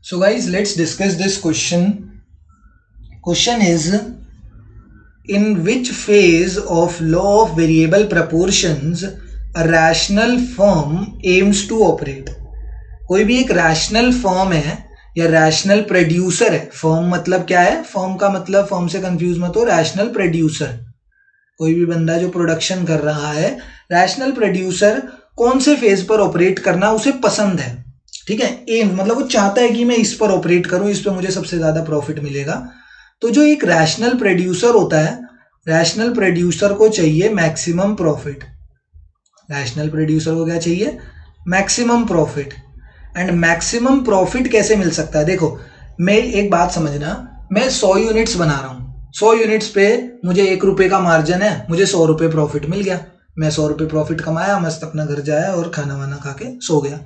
So guys, let's discuss this question. Question is, in which phase of law of variable proportions a rational firm aims to operate? कोई भी एक rational firm है या rational producer है. Firm मतलब क्या है? फर्म का मतलब, फर्म से कंफ्यूज मत हो, रैशनल प्रोड्यूसर. कोई भी बंदा जो प्रोडक्शन कर रहा है, रैशनल प्रोड्यूसर कौन से फेज पर ऑपरेट करना उसे पसंद है. ठीक है, एम मतलब वो चाहता है कि मैं इस पर ऑपरेट करूं, इस पर मुझे सबसे ज्यादा प्रॉफिट मिलेगा. तो जो एक रैशनल प्रोड्यूसर होता है, रैशनल प्रोड्यूसर को चाहिए मैक्सिमम प्रॉफिट. रैशनल प्रोड्यूसर को क्या चाहिए? Maximum profit. And maximum profit कैसे मिल सकता है? देखो, मैं एक बात समझना, मैं 100 यूनिट्स बना रहा हूं. 100 यूनिट्स पे मुझे 1 रुपए का मार्जिन है, मुझे 100 रुपए प्रॉफिट मिल गया. मैं 100 रुपए प्रॉफिट कमाया, मस्त अपना घर जाया और खाना वाना खा के सो गया.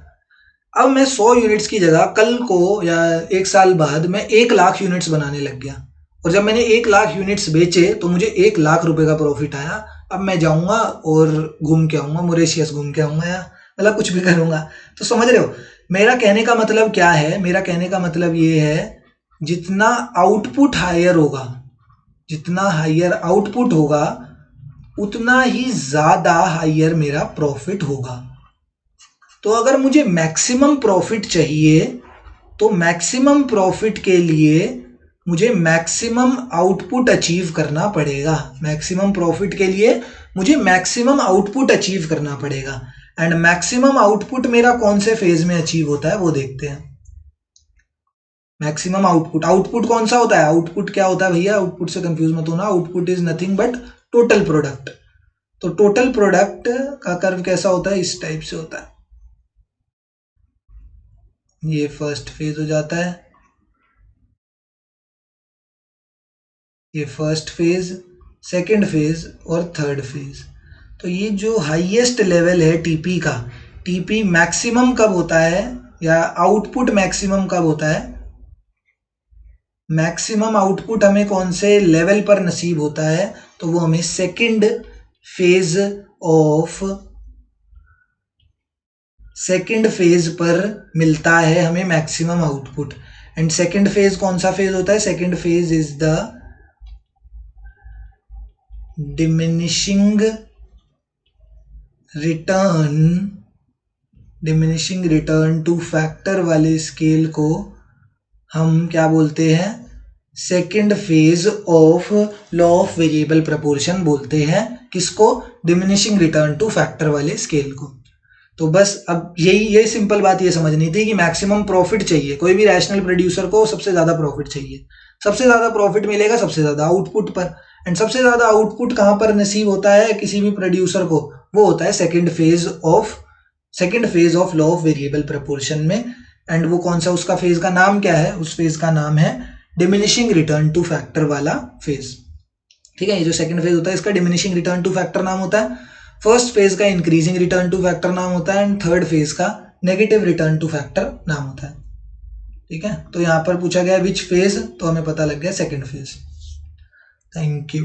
अब मैं 100 यूनिट्स की जगह कल को या 1 साल बाद मैं 1 लाख यूनिट्स बनाने लग गया. और जब मैंने 1 लाख यूनिट्स बेचे तो मुझे 1 लाख रुपए का प्रॉफिट आया. अब मैं जाऊंगा और घूम के आऊंगा, मॉरिशस घूम के आऊंगा, या मतलब कुछ भी करूंगा. तो समझ रहे हो मेरा कहने का मतलब क्या है? मेरा कहने का मतलब ये है, जितना आउटपुट हायर होगा, जितना हायर आउटपुट होगा, उतना ही ज्यादा हायर मेरा प्रॉफिट होगा. तो अगर मुझे मैक्सिमम प्रॉफिट चाहिए तो मैक्सिमम प्रॉफिट के लिए मुझे मैक्सिमम आउटपुट अचीव करना पड़ेगा. मैक्सिमम प्रॉफिट के लिए मुझे मैक्सिमम आउटपुट अचीव करना पड़ेगा. एंड मैक्सिमम आउटपुट मेरा कौन से फेज में अचीव होता है वो देखते हैं. मैक्सिमम आउटपुट, आउटपुट कौन सा होता है? आउटपुट क्या होता है भैया? आउटपुट से कंफ्यूज मत होना. Output is nothing but total product. तो टोटल प्रोडक्ट का कर्व कैसा होता है? इस टाइप से होता है. ये फर्स्ट फेज हो जाता है, ये फर्स्ट फेज, सेकंड फेज और थर्ड फेज. तो ये जो हाईएस्ट लेवल है टीपी का, टीपी मैक्सिमम कब होता है या आउटपुट मैक्सिमम कब होता है? मैक्सिमम आउटपुट हमें कौन से लेवल पर नसीब होता है? तो वो हमें सेकंड फेज पर मिलता है, हमें maximum output. And second phase कौन सा फेज होता है? Second phase is the diminishing return two factor वाले स्केल को हम क्या बोलते हैं? Second phase of law of variable proportion बोलते हैं. किसको? डिमिनिशिंग रिटर्न टू फैक्टर वाले स्केल को. तो बस अब यही सिंपल बात ये समझनी थी कि मैक्सिमम प्रॉफिट चाहिए. कोई भी रैशनल प्रोड्यूसर को सबसे ज्यादा प्रॉफिट चाहिए. सबसे ज्यादा प्रॉफिट मिलेगा सबसे ज्यादा आउटपुट पर. एंड सबसे ज्यादा आउटपुट कहां पर नसीब होता है किसी भी प्रोड्यूसर को? वो होता है second phase of law of variable proportion में. एंड वो कौन सा, उसका फेज का नाम क्या है? उस फेज का नाम है डिमिनिशिंग रिटर्न टू फैक्टर वाला फेज. ठीक है, ये जो सेकंड फेज होता है इसका डिमिनिशिंग रिटर्न टू फैक्टर नाम होता है. फर्स्ट फेज का इंक्रीजिंग रिटर्न टू फैक्टर नाम होता है. एंड थर्ड फेज का नेगेटिव रिटर्न टू फैक्टर नाम होता है. ठीक है, तो यहां पर पूछा गया विच फेज, तो हमें पता लग गया सेकंड फेज. Thank you.